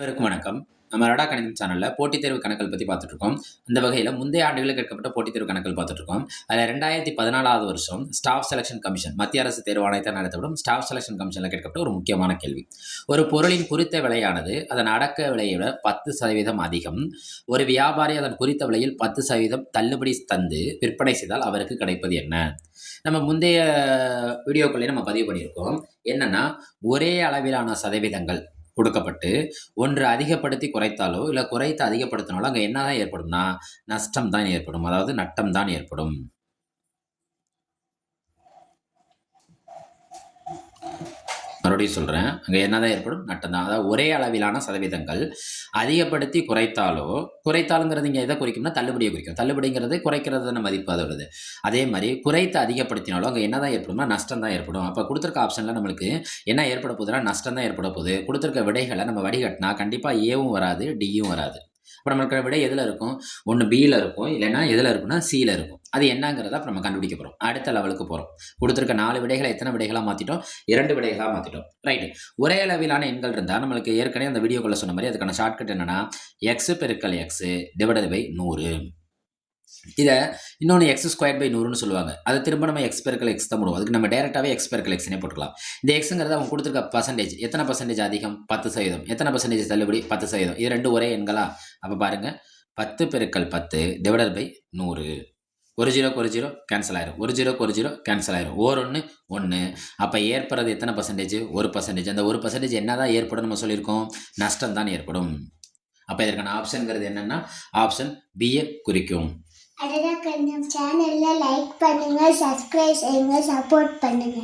அனைவருக்கும் வணக்கம். நம்ம ரடா கணிதம் சேனல்ல போட்டித் தேர்வு கணக்குகள் பத்தி பார்த்துட்டு இருக்கோம். இந்த வகையில முந்தைய ஆண்டுகளில் கேட்கப்பட்ட போட்டித் தேர்வு கணக்குகள் பார்த்துட்டு இருக்கோம். அதுல 2014வது வருஷம் ஸ்டாஃப் செலக்ஷன் கமிஷன் மத்திய அரசு தேர்வு ஆணையத்தால் நடத்தப்படும் ஸ்டாஃப் செலக்ஷன் கமிஷன்ல கேட்கப்பட்ட ஒரு முக்கியமான கேள்வி. ஒரு பொருளின் குறித்த விலையானது அதன் அடக்க விலையை விட 10% அதிகம். ஒரு வியாபாரி அதன் குறித்த விலையில் 10% தள்ளுபடி தந்து விற்பனை செய்தால் அவருக்கு கிடைப்பது என்ன? நம்ம முந்தைய வீடியோக்கள்லயே நம்ம பதிவு பண்ணியிருக்கோம். என்னன்னா, ஒரே அளவிலான சதவீதங்கள் கொடுக்கப்பட்டு, ஒன்று அதிகப்படுத்தி குறைத்தாலோ, இல்ல குறைத்து அதிகப்படுத்தினாலோ அங்க என்னதான் ஏற்படும்னா, நஷ்டம் தான் ஏற்படும். அதாவது நட்டம் தான் ஏற்படும். மறுபடியும் சொல்றேன். அங்க என்னதான் ஏற்படும்? நட்டம் தான். அதாவது ஒரே அளவிலான சதவீதங்கள் அதிகப்படுத்தி குறைத்தாலோ, குறைத்தாலுங்கிறது இங்க எத குறிக்கும்னா, தள்ளுபடிய குறிக்கும். தள்ளுபடிங்கிறது குறைக்கிறதான மதிப்பு அதோடது. அதே மாரி குறைத்து அதிகப்படுத்தினாலும் அங்க என்னதான் ஏற்படும்னா, நஷ்டம் தான் ஏற்படும். அப்ப குடுத்திருக்க ஆப்ஷன்ல நம்மளுக்கு என்ன ஏற்பட போகுதுன்னா, நஷ்டம் தான் ஏற்பட போகுது. குடுத்திருக்க விடைகள நம்ம வடிகட்டுனா கண்டிப்பா ஏவும் வராது, டியும் வராது. அப்ப நம்மளுக்கு விடை எதுல இருக்கும்? ஒண்ணு பில இருக்கும். இல்லன்னா எதுல இருக்கும்னா, சில இருக்கும். அது என்னங்கிறத அப்ப நம்ம கண்டுபிடிக்க போறோம். அடுத்த லெவலுக்கு போறோம். குடுத்திருக்க 4 விடைகள எத்தன விடைகளா மாத்திட்டோம்? 2 விடைகளா மாத்திட்டோம். ரைட். ஒரே அளவிலான எண்கள் இருந்தா நம்மளுக்கு ஏற்கனவே அந்த வீடியோக்குள்ள சொன்ன மாரி அதுக்கான ஷார்ட்கட் என்னன்னா, x பெருக்கல் x டிவைடட் பை 100. இத இன்னொன்னு x²/100ன்னு சொல்லுவாங்க. அத திரும்ப நம்ம x பெருக்கல் x தான் போடுவோம். அதுக்கு நம்ம டைரக்ட்டாவே x பெருக்கல் xன்னே போட்டுக்கலாம். இந்த xங்கிறது அவங்க குடுத்திருக்க பெர்சன்டேஜ். எத்தன பெர்சன்டேஜ் அதிகம்? 10%. எத்தன பெர்சன்டேஜ் தள்ளுபடி? 10%. இது 2 ஒரே எண்களா? அப்ப பாருங்க 10 பெருக்கல் 10 டிவைடட் பை 100. ஒரு 0க்கு ஒரு 0 கேன்சல் ஆயிரும். ஒரு 0க்கு ஒரு 0 கேன்சல் ஆயிரும். ஓர் 1 1. அப்ப ஏற்படுறது எத்தன பெர்சன்டேஜ்? 1%. அந்த 1% என்னதான் ஏற்படும் நம்ம சொல்லியிருக்கோம்? நஷ்டம் தான் ஏற்படும். அப்ப இதற்கான ஆப்ஷன்ங்கிறது என்னன்னா, ஆப்ஷன் B ய குறிக்கும். அடடா கணிதம் சேனல்ல லைக் பண்ணுங்க, சப்ஸ்கிரைப் செய்யுங்க, சப்போர்ட் பண்ணுங்க.